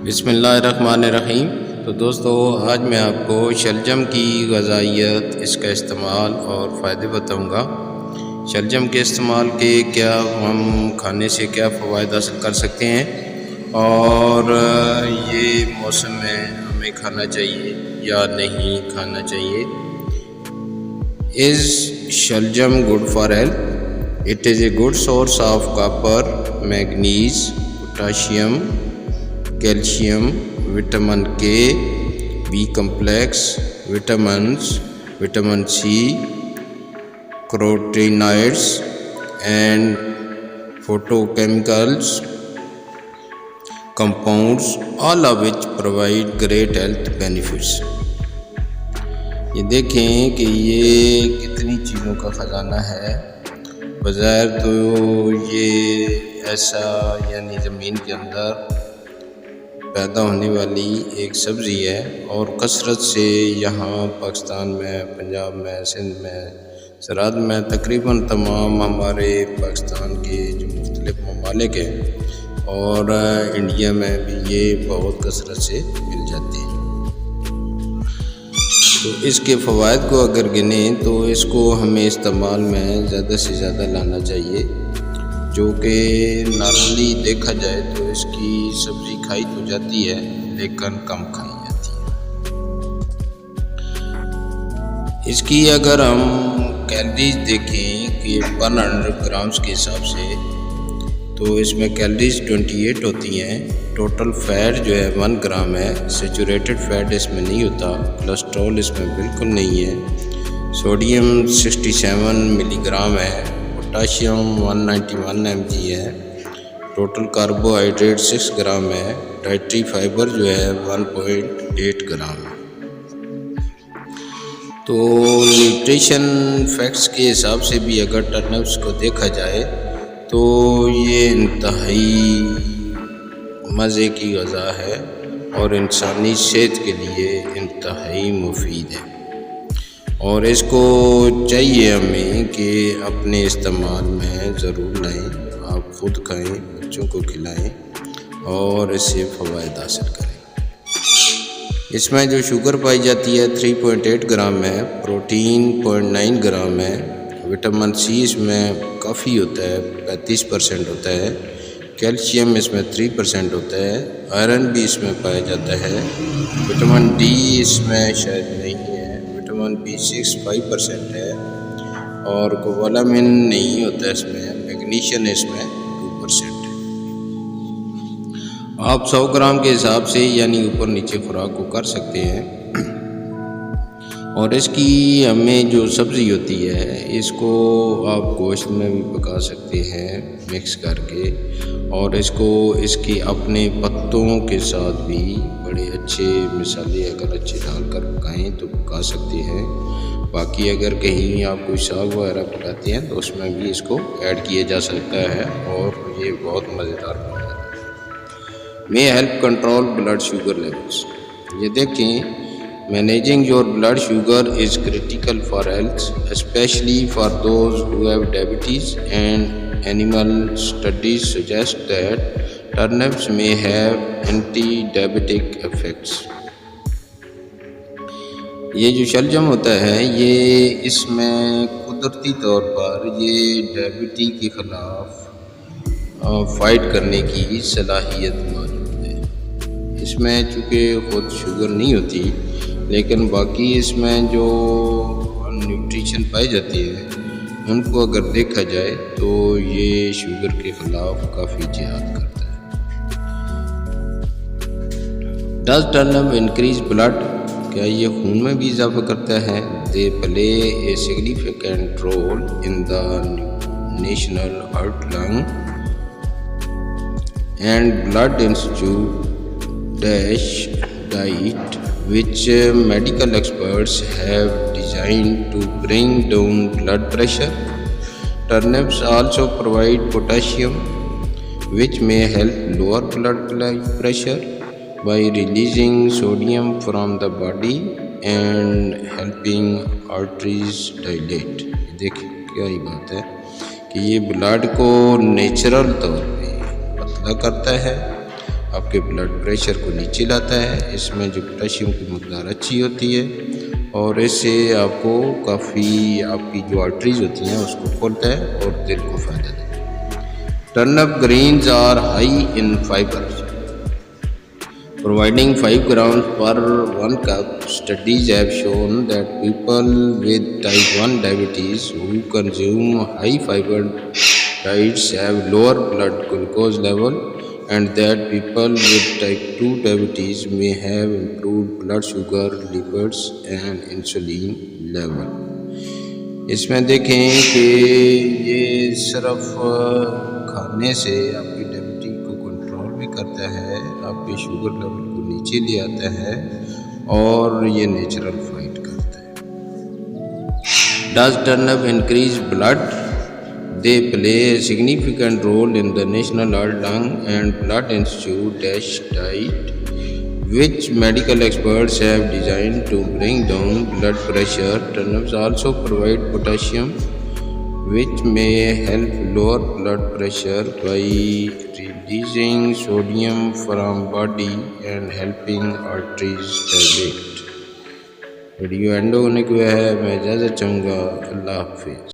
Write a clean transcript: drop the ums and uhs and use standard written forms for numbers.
بسم اللہ الرحمن الرحیم۔ تو دوستو، آج میں آپ کو شلجم کی غذائیت، اس کا استعمال اور فائدے بتاؤں گا۔ شلجم کے استعمال کے کیا ہم کھانے سے کیا فوائد حاصل کر سکتے ہیں، اور یہ موسم میں ہمیں کھانا چاہیے یا نہیں کھانا چاہیے۔ Is شلجم good for health? It is a good source of copper, manganese, potassium, calcium, vitamin K, B complex, vitamins, vitamin C, carotenoids, and phytochemicals compounds, all of which provide great health benefits. یہ دیکھیں کہ یہ کتنی چیزوں کا خزانہ ہے۔ بظاہر تو یہ ایسا یعنی زمین کے اندر پیدا ہونے والی ایک سبزی ہے، اور کثرت سے یہاں پاکستان میں، پنجاب میں، سندھ میں، سرحد میں تقریباً تمام ہمارے پاکستان کے جو مختلف ممالک ہیں اور انڈیا میں بھی یہ بہت کثرت سے مل جاتے ہیں۔ تو اس کے فوائد کو اگر گنیں تو اس کو ہمیں استعمال میں زیادہ سے زیادہ لانا چاہیے، جو کہ نارملی دیکھا جائے تو اس کی سبزی کھائی تو جاتی ہے لیکن کم کھائی جاتی ہے۔ اس کی اگر ہم کیلریز دیکھیں کہ 100 گرامز کے حساب سے، تو اس میں کیلریز 28 ہوتی ہیں۔ ٹوٹل فیٹ جو ہے 1 گرام ہے، سیچوریٹڈ فیٹ اس میں نہیں ہوتا، کولیسٹرول اس میں بالکل نہیں ہے، سوڈیم 67 ملی گرام ہے، پوٹاشیم 191 mg ہے، ٹوٹل کاربوہائیڈریٹ 6 گرام ہے، ڈائٹری فائبر جو ہے 1.8 گرام ہے۔ تو نیوٹریشن فیکٹس کے حساب سے بھی اگر ٹرنپس کو دیکھا جائے تو یہ انتہائی مزے کی غذا ہے اور انسانی صحت کے لیے انتہائی مفید ہے، اور اس کو چاہیے ہمیں کہ اپنے استعمال میں ضرور لائیں، آپ خود کھائیں، بچوں کو کھلائیں اور اس سے فوائد حاصل کریں۔ اس میں جو شوگر پائی جاتی ہے 3.8 گرام ہے، پروٹین 0.9 گرام ہے، وٹامن سی اس میں کافی ہوتا ہے، 35% ہوتا ہے، کیلشیم اس میں 3% ہوتا ہے، آئرن بھی اس میں پایا جاتا ہے، وٹامن ڈی اس میں شاید نہیں ہے، وٹامن B6 5% ہے، اور کووالامن نہیں ہوتا اس میں، میگنیشین اس میں 2% ہے۔ آپ 100 گرام کے حساب سے یعنی اوپر نیچے خوراک کو کر سکتے ہیں، اور اس کی ہمیں جو سبزی ہوتی ہے اس کو آپ گوشت میں بھی پکا سکتے ہیں مکس کر کے، اور اس کو اس کی اپنے پتوں کے ساتھ بھی بڑے اچھے مسالے اگر اچھے ڈال کر پکائیں تو پکا سکتے ہیں۔ باقی اگر کہیں آپ کوئی ساگ وغیرہ پکاتے ہیں تو اس میں بھی اس کو ایڈ کیا جا سکتا ہے، اور یہ بہت مزیدار بن جاتا ہے۔ میں help control blood sugar levels, یہ دیکھیں Managing your blood sugar is critical for health, especially for those who have diabetes, and animal studies suggest that turnips may have anti-diabetic effects. یہ جو شلجم ہوتا ہے یہ اس میں قدرتی طور پر یہ ڈائبٹی کے خلاف فائٹ کرنے کی صلاحیت موجود ہے۔ اس میں چونکہ خود شوگر نہیں ہوتی، لیکن باقی اس میں جو نیوٹریشن پائی جاتی ہے ان کو اگر دیکھا جائے تو یہ شوگر کے خلاف کافی جہاد کرتا ہے۔ Does turnip increase blood? کیا یہ خون میں بھی اضافہ کرتا ہے؟ They play a significant role in the National Heart Lung and Blood Institute diet which medical experts have designed to bring down blood pressure. Turnips also provide potassium, which may help lower blood pressure by releasing sodium from the body and helping arteries dilate. دیکھیں کیا ہی بات ہے کہ یہ blood کو natural طور پہ پتلا کرتا ہے آپ کے بلڈ پریشر کو نیچے لاتا ہے، اس میں جو پوٹاشیم کی مقدار اچھی ہوتی ہے، اور اس سے آپ کو کافی آپ کی جو آرٹریز ہوتی ہیں اس کو کھولتا ہے اور دل کو فائدہ دیتا ہے۔ Turnip greens are high in fibre providing 5 grams per 1 cup. Studies have shown that people with type 1 diabetes who consume high fiber diets have lower blood glucose level, and that people with type 2 diabetes may have improved blood sugar, lipids and insulin level. اس میں دیکھیں کہ یہ صرف کھانے سے آپ کی diabetes کو کنٹرول بھی کرتا ہے، آپ کے شوگر لیول کو نیچے لے آتا ہے اور یہ نیچرل فائٹ کرتا ہے۔ Does turnip increase blood? They play a significant role in the National Heart, Lung and Blood Institute diet, which medical experts have designed to bring down blood pressure. Turnips also provide potassium, which may help lower blood pressure by releasing sodium from body and helping arteries dilate۔ Video and ہونے کو ہے، میں اجازت چاہوں گا۔ اللہ حافظ۔